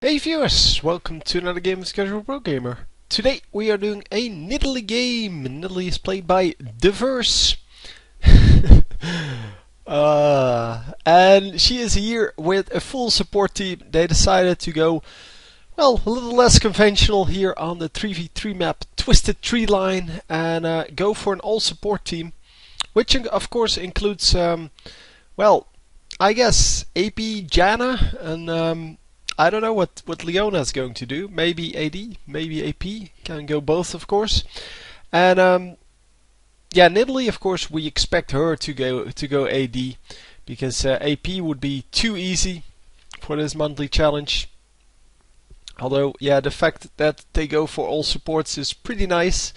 Hey viewers, welcome to another game of Casual Pro Gamer. Today we are doing a Nidalee game. Nidalee is played by Diverse. And she is here with a full support team. They decided to go, well, a little less conventional here on the 3v3 map, Twisted Treeline, and go for an all support team. Which of course includes, well, I guess AP Janna and I don't know what Leona is going to do. Maybe AD, maybe AP. Can go both, of course. And yeah, Nidalee, of course, we expect her to go AD because AP would be too easy for this monthly challenge. Although, yeah, the fact that they go for all supports is pretty nice.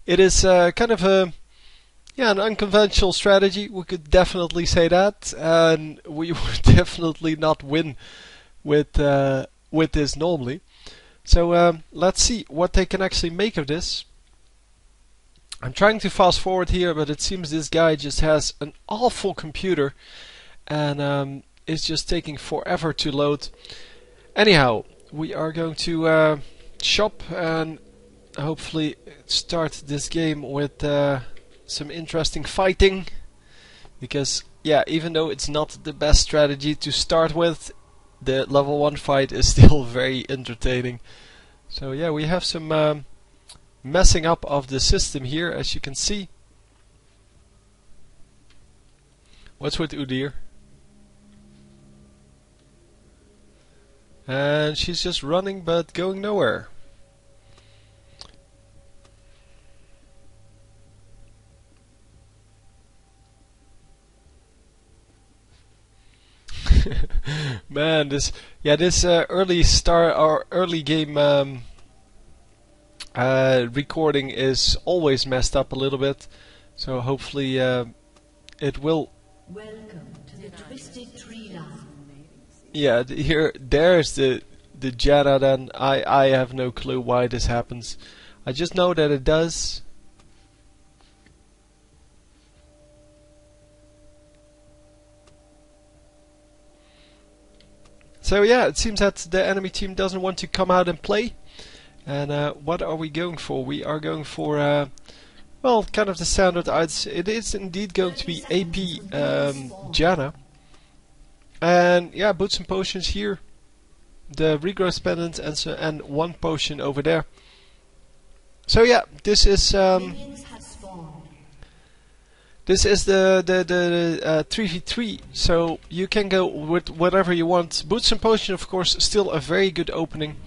It is kind of an unconventional strategy. We could definitely say that, and we would definitely not win with this normally. So let's see what they can actually make of this. I'm trying to fast forward here, but it seems this guy just has an awful computer and it's just taking forever to load. Anyhow, we are going to shop and hopefully start this game with some interesting fighting, because yeah, even though it's not the best strategy to start with, the level 1 fight is still very entertaining. So yeah, we have some messing up of the system here, as you can see. What's with Udyr? And she's just running but going nowhere. Man, this early start or early game recording is always messed up a little bit, so hopefully it will. Welcome to the Twisted Treeline. Yeah, there's the Janna. Then I have no clue why this happens. I just know that it does. So yeah, it seems that the enemy team doesn't want to come out and play. And what are we going for? We are going for, well, kind of the standard odds. It is indeed going to be AP Janna. And yeah, boots and potions here. The regrowth pendant and one potion over there. So yeah, this is this is the 3v3, so you can go with whatever you want. Boots and Potion, of course, still a very good opening,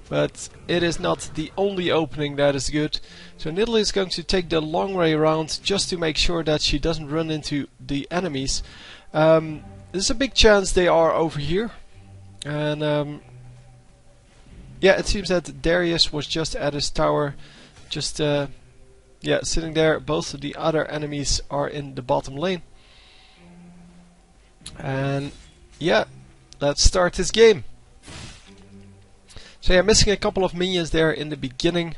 but it is not the only opening that is good. So Nidalee is going to take the long way around just to make sure that she doesn't run into the enemies. There's a big chance they are over here, and yeah, it seems that Darius was just at his tower, just yeah, sitting there. Both of the other enemies are in the bottom lane. And yeah, let's start this game. So yeah, missing a couple of minions there in the beginning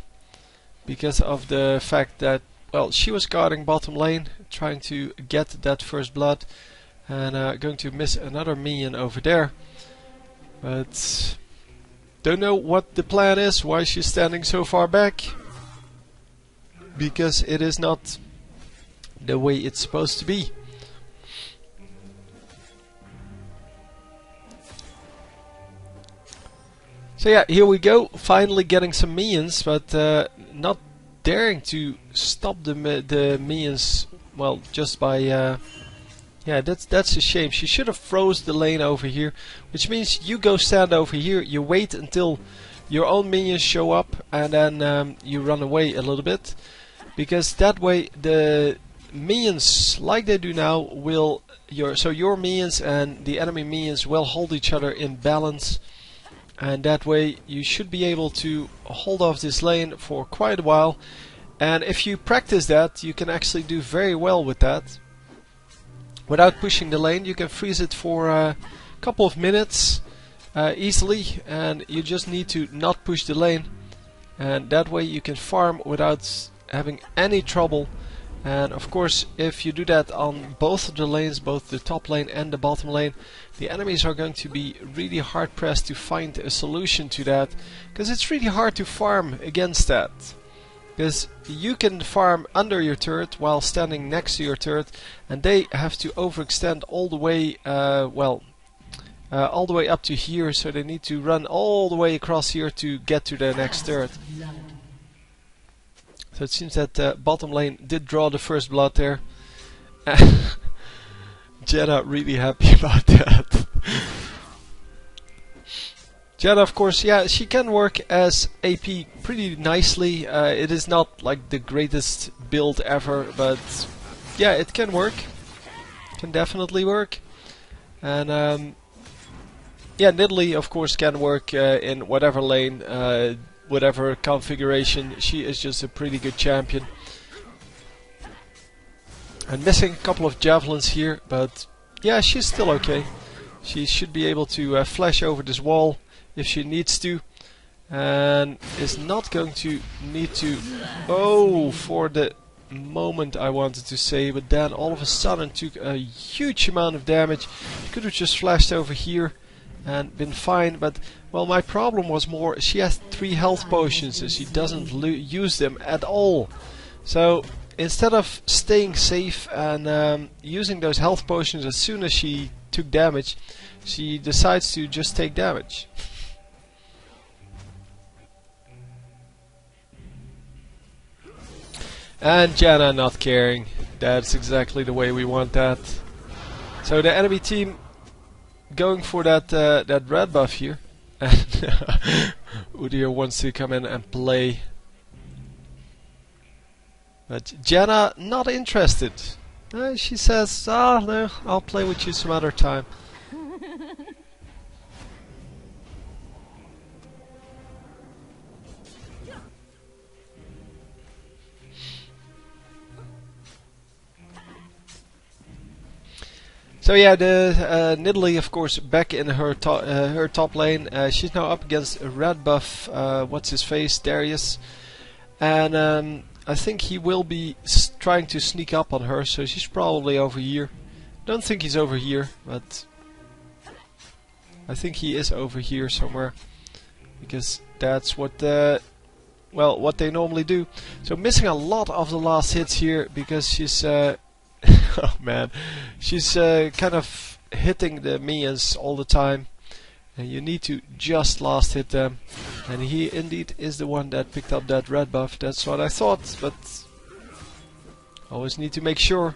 because of the fact that, well, she was guarding bottom lane, trying to get that first blood, and going to miss another minion over there. But don't know what the plan is, why she's standing so far back, because it is not the way it's supposed to be. So yeah, here we go, finally getting some minions, but not daring to stop the minions, well, just by yeah, that's a shame. She should have froze the lane over here, which means you go stand over here, you wait until your own minions show up, and then you run away a little bit. Because that way the minions, like they do now, will your minions and the enemy minions will hold each other in balance, and that way you should be able to hold off this lane for quite a while. And if you practice that, you can actually do very well with that. Without pushing the lane, you can freeze it for a couple of minutes easily, and you just need to not push the lane, and that way you can farm without having any trouble And of course, if you do that on both of the lanes, both the top lane and the bottom lane, the enemies are going to be really hard pressed to find a solution to that, because it's really hard to farm against that. Because you can farm under your turret while standing next to your turret, and they have to overextend all the way, all the way up to here, so they need to run all the way across here to get to their next turret. So it seems that bottom lane did draw the first blood there. Jenna really happy about that. Jenna, of course, yeah, she can work as AP pretty nicely. It is not like the greatest build ever, but yeah, it can work. Can definitely work. And yeah, Nidalee, of course, can work in whatever lane, whatever configuration. She is just a pretty good champion. And missing a couple of javelins here, but yeah, she's still okay. She should be able to flash over this wall if she needs to, and is not going to need to. Oh, for the moment I wanted to say, but then all of a sudden took a huge amount of damage. She could have just flashed over here and been fine, but well, my problem was more she has 3 health potions and she doesn't use them at all. So instead of staying safe and using those health potions as soon as she took damage, she decides to just take damage. And Janna not caring. That's exactly the way we want that. So the enemy team going for that that red buff here. And Udyr wants to come in and play. But Janna not interested. She says, no, I'll play with you some other time. So yeah, the Nidalee, of course, back in her top lane. She's now up against a red buff. What's his face, Darius, and I think he will be trying to sneak up on her. So she's probably over here. Don't think he's over here, but I think he is over here somewhere, because that's what what they normally do. So missing a lot of the last hits here because she's. Oh man, she's kind of hitting the minions all the time, and you need to just last hit them. And he indeed is the one that picked up that red buff. That's what I thought, but always need to make sure,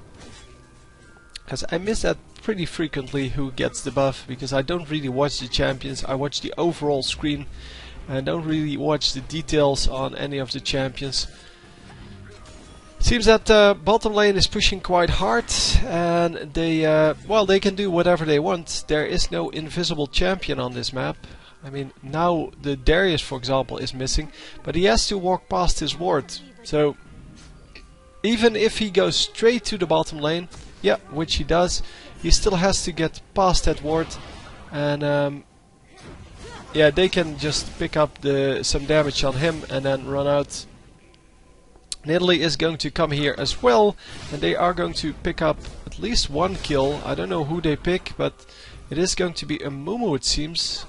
because I miss that pretty frequently who gets the buff, because I don't really watch the champions. I watch the overall screen and don't really watch the details on any of the champions. Seems that bottom lane is pushing quite hard, and they they can do whatever they want. There is no invisible champion on this map. I mean, now the Darius, for example, is missing, but he has to walk past his ward. So even if he goes straight to the bottom lane, yeah, which he does, he still has to get past that ward, and yeah, they can just pick up some damage on him and then run out. Nidalee is going to come here as well, and they are going to pick up at least 1 kill. I don't know who they pick, but it is going to be a Mumu, it seems.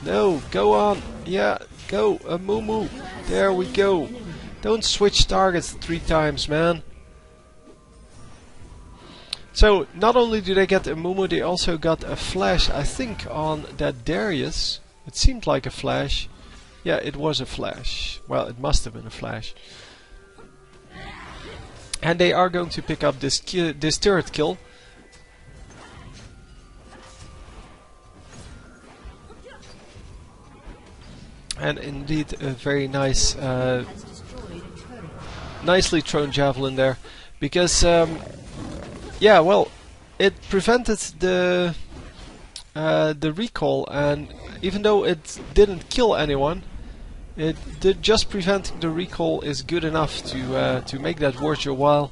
No, go on. Yeah, go, a Mumu. There we go. Don't switch targets 3 times, man. So, not only do they get a Mumu, they also got a flash, I think, on that Darius. It seemed like a flash. Yeah, it was a flash. Well, it must have been a flash. And they are going to pick up this turret kill. And indeed a very nice, nicely thrown javelin there. Because, yeah, well, it prevented the recall, and even though it didn't kill anyone, it did just preventing the recall is good enough to make that worth your while.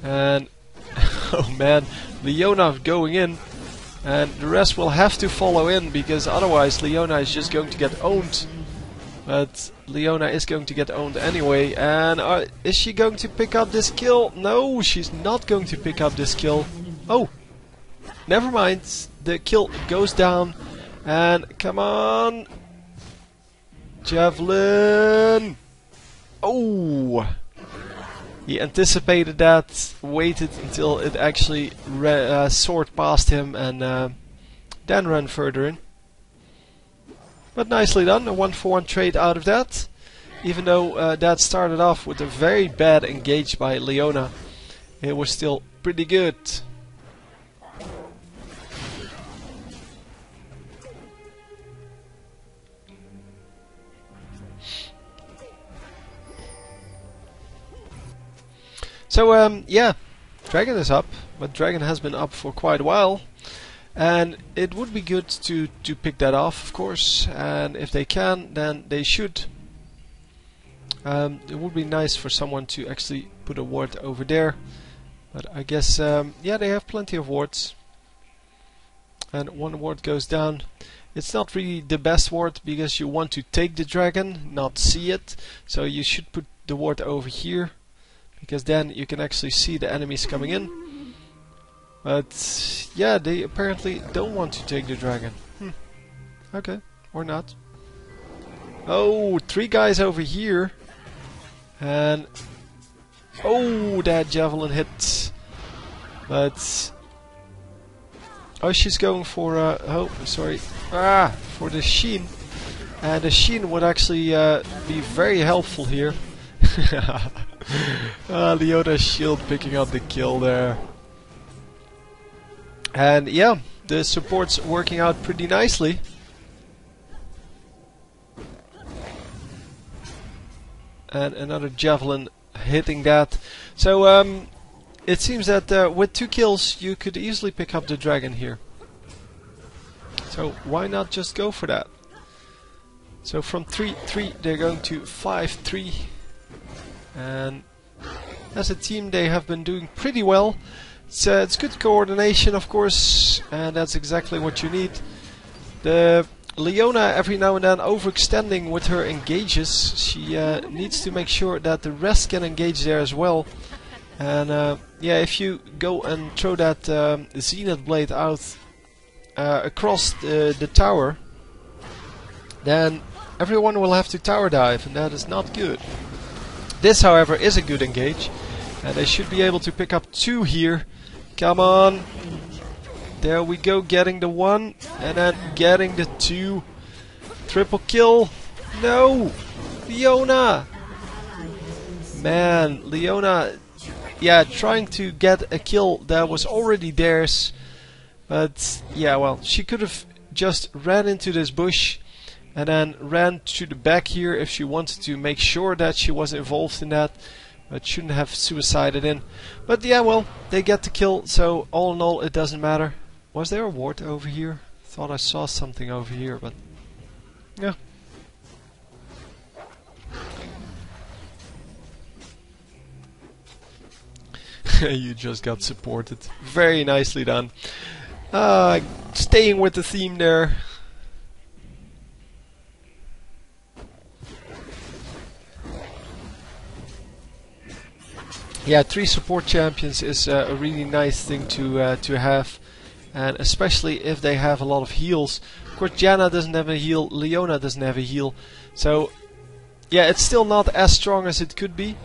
And oh man, Leona going in, and the rest will have to follow in, because otherwise Leona is just going to get owned. But Leona is going to get owned anyway. And is she going to pick up this kill? No, she's not going to pick up this kill. Oh, never mind. The kill goes down. And come on. Javelin. Oh. He anticipated that, waited until it actually soared past him, and then ran further in. But nicely done, a 1-for-1 trade out of that. Even though that started off with a very bad engage by Leona, it was still pretty good. So yeah, Dragon is up, but Dragon has been up for quite a while. And it would be good to pick that off, of course, and if they can, then they should. It would be nice for someone to actually put a ward over there, but I guess, yeah, they have plenty of wards. And one ward goes down. It's not really the best ward, because you want to take the dragon, not see it, so you should put the ward over here, because then you can actually see the enemies coming in. But yeah, they apparently don't want to take the dragon. Okay, or not. Oh, 3 guys over here. And oh, that javelin hit. But oh, she's going for oh, sorry. For the sheen. And the sheen would actually be very helpful here. Leona's shield picking up the kill there. And yeah, the support's working out pretty nicely. And another javelin hitting that. So it seems that with 2 kills you could easily pick up the dragon here. So why not just go for that? So from 3-3 they're going to 5-3. And as a team they have been doing pretty well. It's good coordination, of course, and that's exactly what you need. The Leona every now and then overextending with her engages. She needs to make sure that the rest can engage there as well. And yeah, if you go and throw that Zenith Blade out across the tower, then everyone will have to tower dive, and that is not good. This, however, is a good engage, and they should be able to pick up 2 here. Come on. There we go, getting the 1 and then getting the 2. Triple kill. No! Leona! Man, Leona, yeah, trying to get a kill that was already theirs. But yeah, well, she could have just ran into this bush and then ran to the back here if she wanted to make sure that she was involved in that. But shouldn't have suicided in. But yeah, well, they get the kill, so all in all it doesn't matter. Was there a ward over here? Thought I saw something over here, but yeah. You just got supported. Very nicely done. Staying with the theme there. Yeah, 3 support champions is a really nice thing to have, and especially if they have a lot of heals. Of course, Janna doesn't have a heal, Leona doesn't have a heal, so yeah, it's still not as strong as it could be,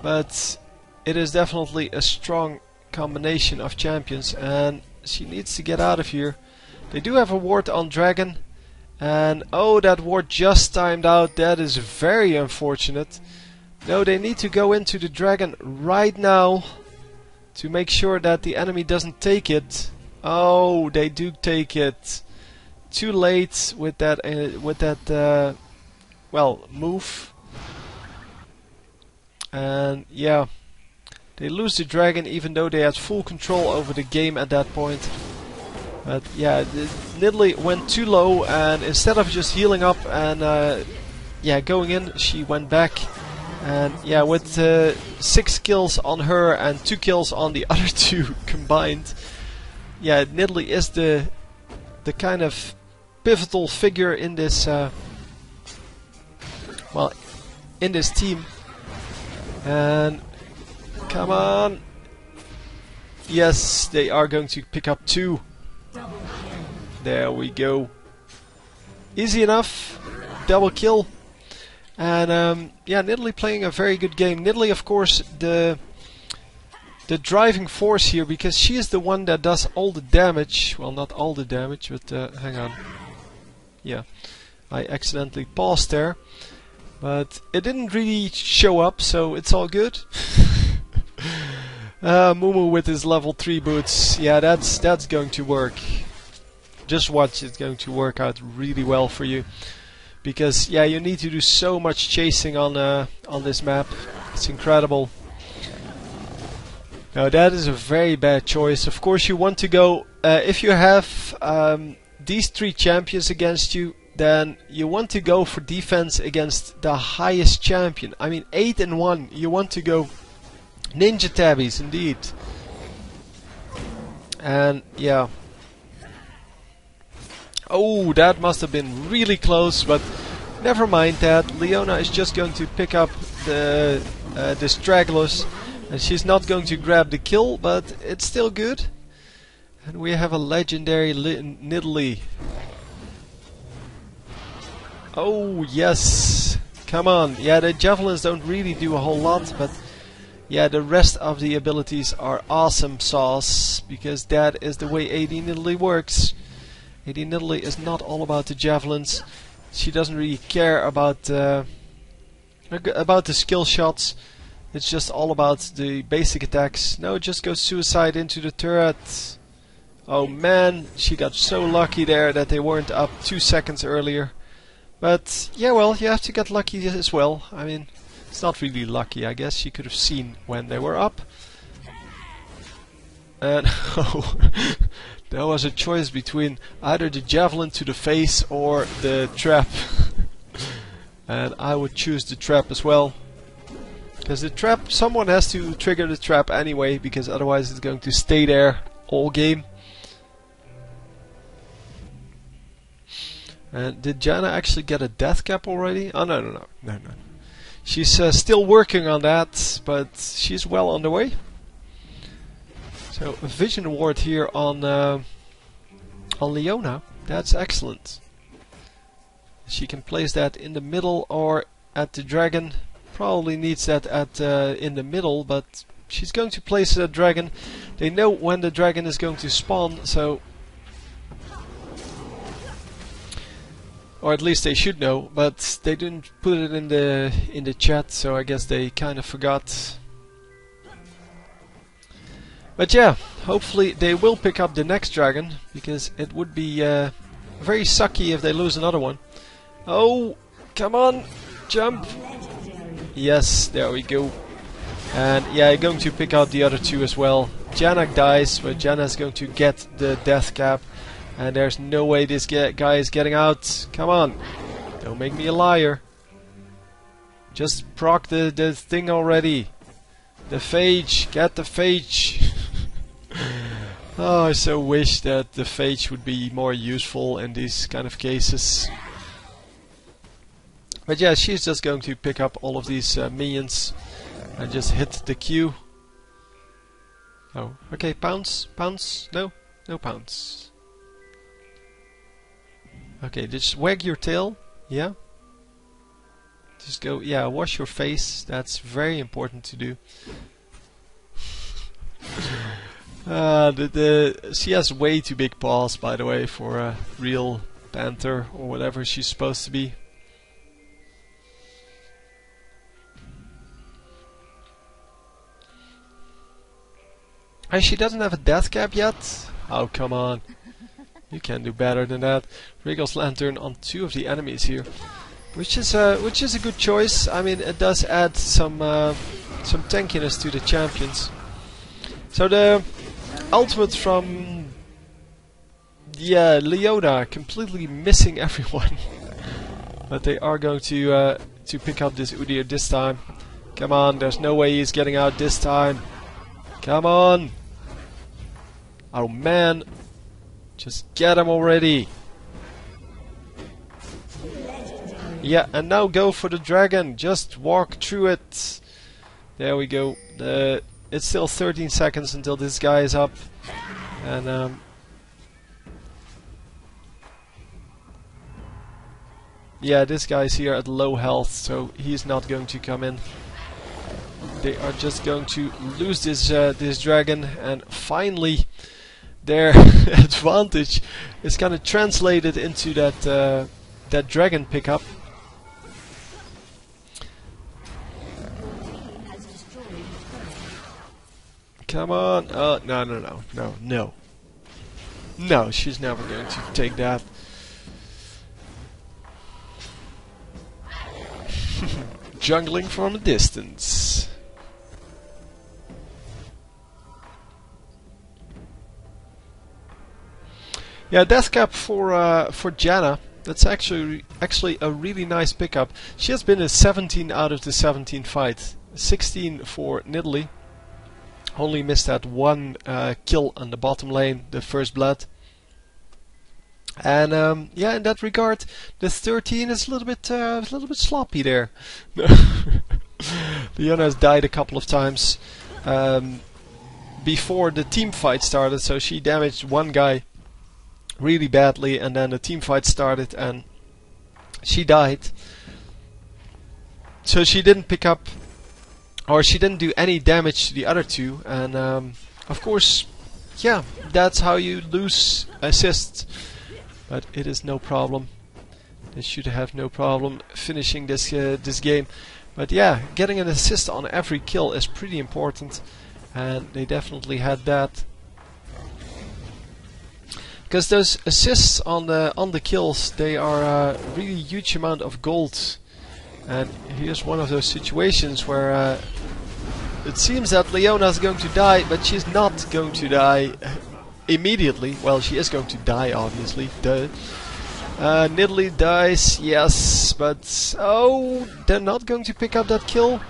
but it is definitely a strong combination of champions, and she needs to get out of here. They do have a ward on Dragon, and oh, that ward just timed out. That is very unfortunate. No, they need to go into the dragon right now to make sure that the enemy doesn't take it. Oh, they do take it. Too late with that well, move. And yeah, they lose the dragon even though they had full control over the game at that point. But yeah, Nidalee went too low, and instead of just healing up and yeah, going in, she went back. And yeah, with 6 kills on her and 2 kills on the other 2 combined, yeah, Nidalee is the kind of pivotal figure in this well, in this team. And come on. Yes, they are going to pick up 2. There we go. Easy enough. Double kill. And yeah, Nidalee playing a very good game. Nidalee, of course, the driving force here, because she is the one that does all the damage. Well, not all the damage, but hang on. Yeah, I accidentally paused there, but it didn't really show up, so it's all good. Mumu with his level 3 boots. Yeah, that's going to work. Just watch, it's going to work out really well for you. Because yeah, you need to do so much chasing on this map. It's incredible. Now that is a very bad choice. Of course, you want to go if you have these 3 champions against you, then you want to go for defense against the highest champion. I mean, 8 and 1. You want to go Ninja Tabbies, indeed. And yeah. Oh, that must have been really close, but never mind that. Leona is just going to pick up the stragglers, and she's not going to grab the kill, but it's still good. And we have a legendary Nidalee. Oh yes, come on. Yeah, the javelins don't really do a whole lot, but yeah, the rest of the abilities are awesome sauce, because that is the way AD Nidalee works. AD Nidalee is not all about the javelins. She doesn't really care about the skill shots. It's just all about the basic attacks. No, just go suicide into the turret. Oh man, she got so lucky there that they weren't up 2 seconds earlier. But yeah, well, you have to get lucky as well. I mean, it's not really lucky, I guess. She could have seen when they were up. And oh, there was a choice between either the javelin to the face or the trap. And I would choose the trap as well. Because the trap, someone has to trigger the trap anyway, because otherwise it's going to stay there all game. And did Janna actually get a death cap already? Oh no. She's still working on that, but she's well on the way. So a vision ward here on Leona. That's excellent. She can place that in the middle or at the dragon. Probably needs that at in the middle, but she's going to place a dragon. They know when the dragon is going to spawn, so, or at least they should know, but they didn't put it in the chat, so I guess they kind of forgot. But yeah, hopefully they will pick up the next dragon, because it would be very sucky if they lose another one. Oh, come on, jump! Yes, there we go. And yeah, I'm going to pick out the other 2 as well. Janna dies, but Janna is going to get the death cap. And there's no way this guy is getting out. Come on, don't make me a liar. Just proc the thing already. The phage, get the phage. Oh, I so wish that the phage would be more useful in these kind of cases. But yeah, she's just going to pick up all of these minions and just hit the Q. Oh, okay, pounce, no pounce. Okay, just wag your tail, yeah. Just go, yeah, wash your face, that's very important to do. She has way too big paws, by the way, for a real panther or whatever she's supposed to be. And she doesn't have a death cap yet? Oh, come on. You can do better than that. Wriggles Lantern on 2 of the enemies here. Which is a good choice. I mean, it does add some tankiness to the champions. So the ultimate from Leona, completely missing everyone. But they are going to pick up this Udyr this time. Come on, there's no way he's getting out this time. Come on! Oh man! Just get him already! Yeah, and now go for the dragon. Just walk through it. There we go. It's still 13 seconds until this guy is up. And yeah, this guy's here at low health, so he's not going to come in. They are just going to lose this this dragon, and finally their advantage is kind of translated into that that dragon pickup. Come on! No, she's never going to take that. Jungling from a distance. Yeah, death cap for Janna. That's actually a really nice pickup. She has been in 17 out of the 17 fights. 16 for Nidalee. Only missed that one kill on the bottom lane, the first blood. And yeah, in that regard, the 13 is a little bit sloppy there. Leona has died a couple of times before the team fight started, so she damaged one guy really badly, and then the team fight started and she died. So she didn't pick up, or she didn't do any damage to the other two, and of course, yeah, that's how you lose assists. But it is no problem. They should have no problem finishing this this game. But yeah, getting an assist on every kill is pretty important, and they definitely had that. Because those assists on the kills, they are a really huge amount of gold. And here's one of those situations where it seems that Leona is going to die, but she's not going to die immediately. Well, she is going to die, obviously. Duh. Nidalee dies, yes, but oh, they're not going to pick up that kill.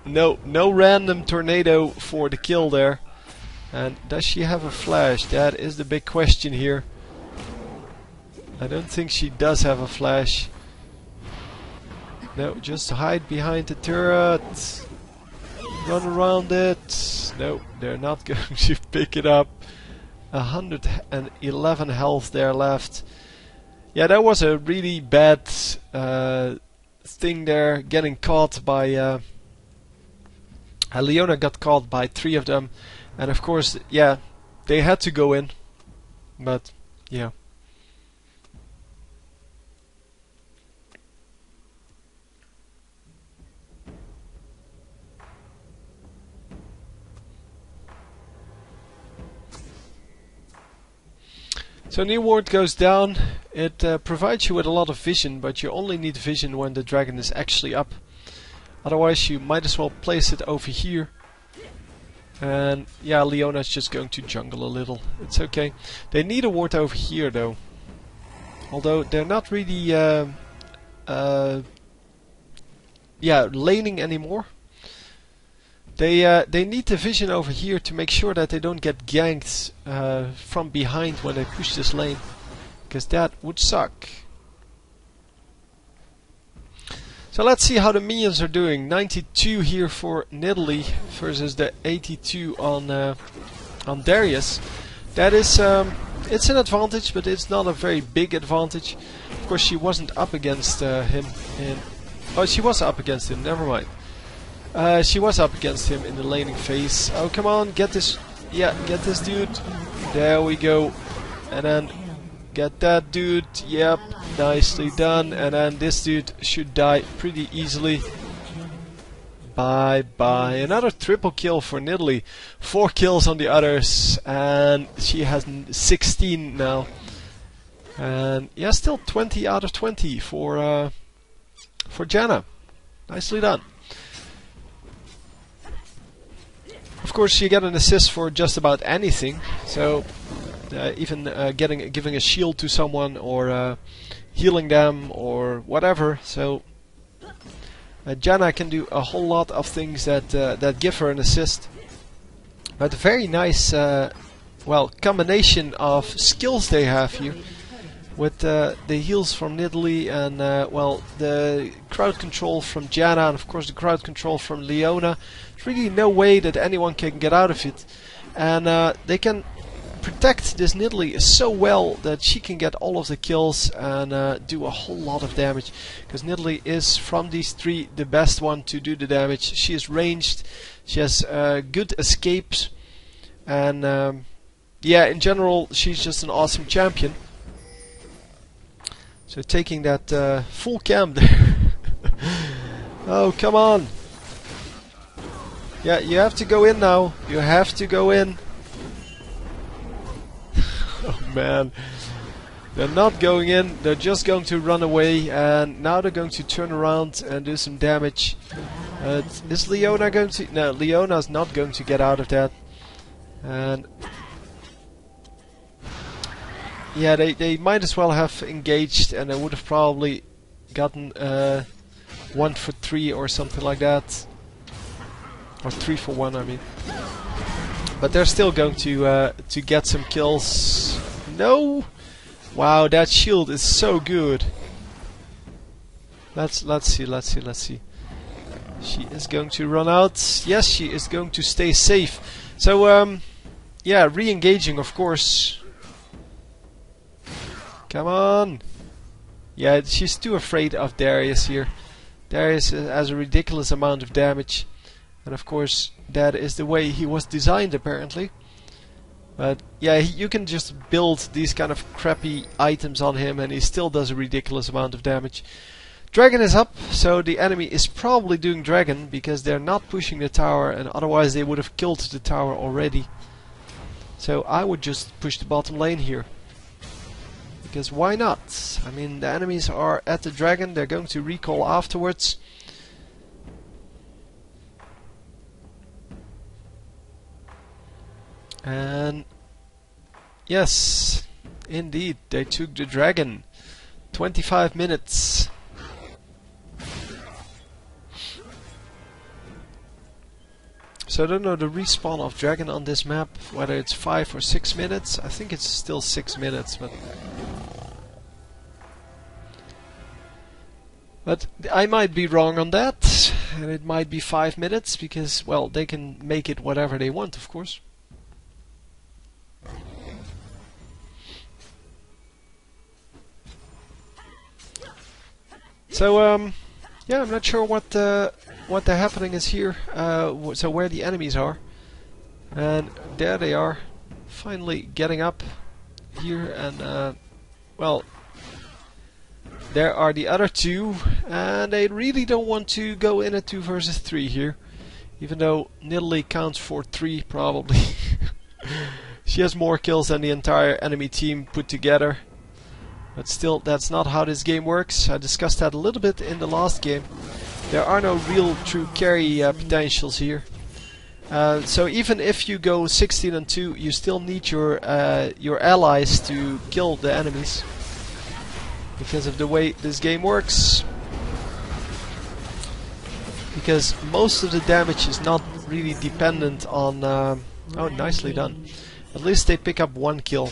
No random tornado for the kill there. And does she have a flash? That is the big question here. I don't think she does have a flash. No, just hide behind the turret. Run around it. No, they're not going to pick it up. 111 health there left. Yeah, that was a really bad thing there. Getting caught by... Leona got caught by 3 of them. And of course, yeah, they had to go in. But, yeah. So new ward goes down. It provides you with a lot of vision, but you only need vision when the dragon is actually up. Otherwise you might as well place it over here. And yeah, Leona's just going to jungle a little. It's okay. They need a ward over here though. Although they're not really yeah, laning anymore. They need the vision over here to make sure that they don't get ganked from behind when they push this lane, because that would suck. So let's see how the minions are doing. 92 here for Nidalee versus the 82 on Darius. That is it's an advantage, but it's not a very big advantage. Of course, she wasn't up against him. Oh, she was up against him. Never mind. She was up against him in the laning phase. Oh, come on, get this. Yeah, get this dude. There we go. And then get that dude. Yep, nicely done. And then this dude should die pretty easily. Bye bye. Another triple kill for Nidalee. 4 kills on the others. And she has 16 now. And yeah, still 20 out of 20 for Janna. Nicely done. Of course, you get an assist for just about anything. So even giving a shield to someone, or healing them, or whatever. So Janna can do a whole lot of things that give her an assist. But a very nice, well, combination of skills they have here. with the heals from Nidalee and well, the crowd control from Janna and of course the crowd control from Leona. There's really no way that anyone can get out of it, and they can protect this Nidalee so well that she can get all of the kills and do a whole lot of damage, because Nidalee is, from these three, the best one to do the damage. She is ranged, she has good escapes, and yeah, in general she's just an awesome champion. So taking that full camp there. Oh, come on. Yeah, you have to go in now. You have to go in. Oh man. They're not going in. They're just going to run away. And now they're going to turn around and do some damage. Is Leona going to... No, Leona's not going to get out of that. And... yeah, they might as well have engaged, and they would have probably gotten 1 for 3 or something like that. Or 3 for 1, I mean. But they're still going to get some kills. No! Wow, that shield is so good. Let's see. She is going to run out. Yes, she is going to stay safe. So yeah, re-engaging, of course. Come on! Yeah, she's too afraid of Darius here. Darius has a ridiculous amount of damage. And of course, that is the way he was designed, apparently. But yeah, you can just build these kind of crappy items on him and he still does a ridiculous amount of damage. Dragon is up, so the enemy is probably doing Dragon because they're not pushing the tower, and otherwise they would have killed the tower already. So I would just push the bottom lane here. Because why not? I mean, the enemies are at the dragon, they're going to recall afterwards. And yes, indeed, they took the dragon. 25 minutes. So I don't know the respawn of dragon on this map, whether it's 5 or 6 minutes. I think it's still 6 minutes, but I might be wrong on that, and it might be 5 minutes, because, well, they can make it whatever they want, of course. So, yeah, I'm not sure what the happening is here, so where the enemies are. And there they are, finally getting up here, and, well, there are the other two, and they really don't want to go in a 2 versus 3 here. Even though Nidalee counts for 3, probably. She has more kills than the entire enemy team put together. But still, that's not how this game works. I discussed that a little bit in the last game. There are no real true carry potentials here. So even if you go 16 and 2, you still need your allies to kill the enemies. Because of the way this game works. Because most of the damage is not really dependent on... oh, nicely done. At least they pick up 1 kill.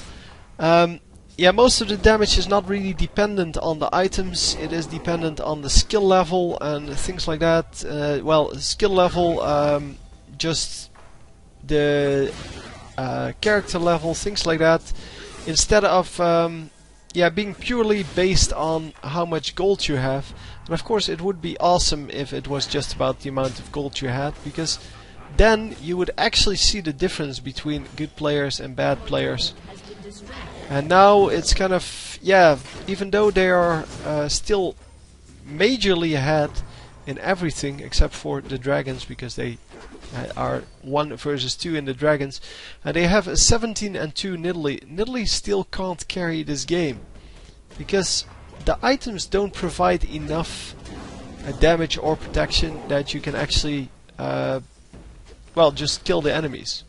Yeah, most of the damage is not really dependent on the items. It is dependent on the skill level and things like that. Well, skill level, just the character level, things like that. Instead of... yeah, being purely based on how much gold you have. And of course it would be awesome if it was just about the amount of gold you had, because then you would actually see the difference between good players and bad players. And now it's kind of, yeah, even though they are still majorly ahead in everything except for the dragons, because they are 1 versus 2 in the dragons, and they have a 17 and 2 Nidalee. Nidalee still can't carry this game because the items don't provide enough damage or protection that you can actually well, just kill the enemies,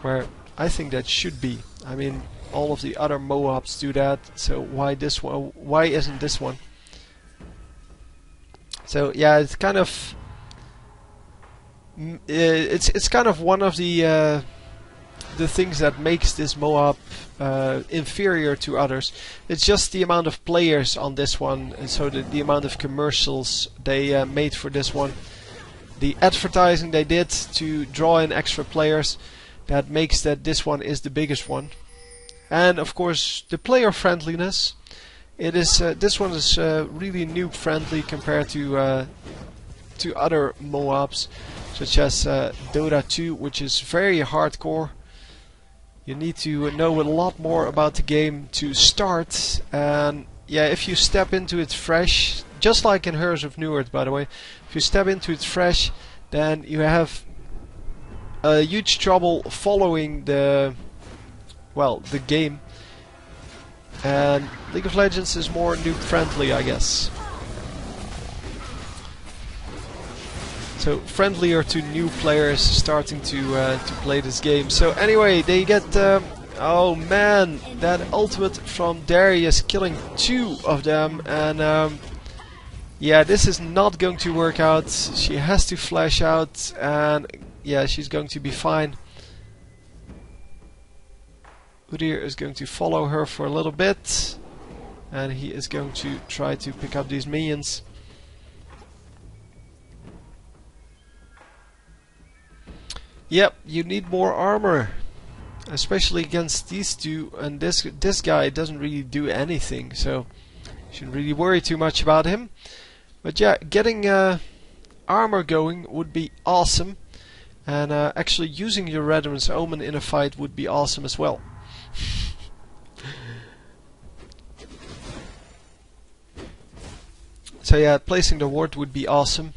where I think that should be. I mean, all of the other Moabs do that, so why this one? Why isn't this one? So yeah, it's kind of it's kind of one of the the things that makes this MOAB inferior to others. It's just the amount of players on this one, and so the amount of commercials they made for this one. The advertising they did to draw in extra players, that makes that this one is the biggest one. And of course the player friendliness. It is this one is really noob friendly compared to other MOABs, such as Dota 2, which is very hardcore. You need to know a lot more about the game to start, and yeah, if you step into it fresh, just like in Heroes of Newerth, by the way, if you step into it fresh, then you have a huge trouble following the game. And League of Legends is more noob friendly, I guess. So friendlier to new players starting to play this game. So anyway, they get oh man, that ultimate from Darius killing 2 of them, and yeah, this is not going to work out. She has to flash out, and yeah, she's going to be fine. Udyr is going to follow her for a little bit, and he is going to try to pick up these minions. Yep, you need more armor, especially against these two, and this guy doesn't really do anything, so you shouldn't really worry too much about him. But yeah, getting armor going would be awesome, and actually using your Redman's Omen in a fight would be awesome as well. So yeah, placing the ward would be awesome.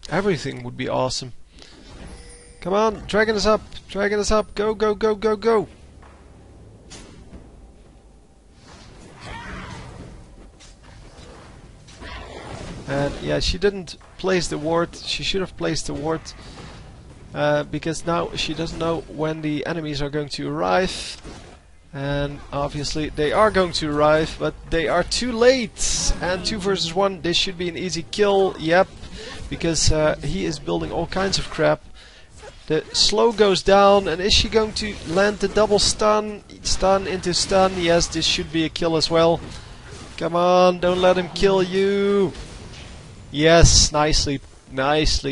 Everything would be awesome. Come on, dragon is up! Dragon is up! Go, go, go, go, go! And yeah, she didn't place the ward. She should have placed the ward. Because now she doesn't know when the enemies are going to arrive. And obviously they are going to arrive, but they are too late! And 2 versus 1, this should be an easy kill, yep. Because he is building all kinds of crap. The slow goes down, and is she going to land the double stun? Stun into stun, yes, this should be a kill as well. Come on, don't let him kill you! Yes, nicely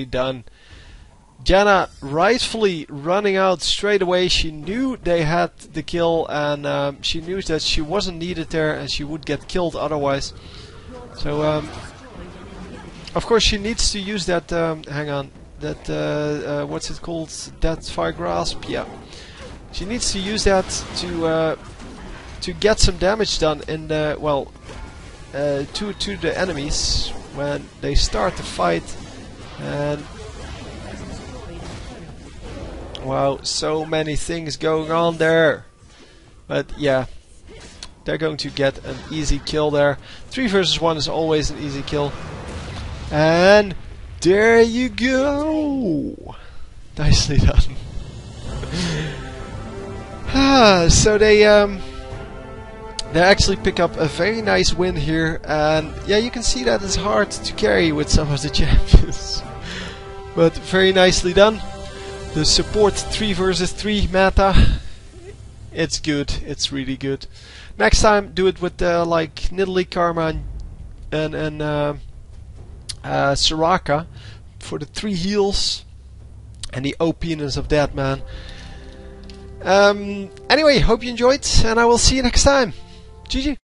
done. Janna rightfully running out straight away. She knew they had the kill, and she knew that she wasn't needed there and she would get killed otherwise. So, of course she needs to use that, hang on, that, what's it called? That Fire Grasp? Yeah. She needs to use that to get some damage done in the, well, to the enemies when they start the fight. And wow, so many things going on there. But yeah, they're going to get an easy kill there. 3 versus 1 is always an easy kill. And there you go! Nicely done. So they actually pick up a very nice win here, and yeah, you can see that it's hard to carry with some of the champions. But very nicely done. The support 3 versus 3 meta, it's good, it's really good. Next time do it with like Nidalee, Karma and Soraka for the 3 heals and the OP-ness of that, man. Anyway, hope you enjoyed, and I will see you next time. GG.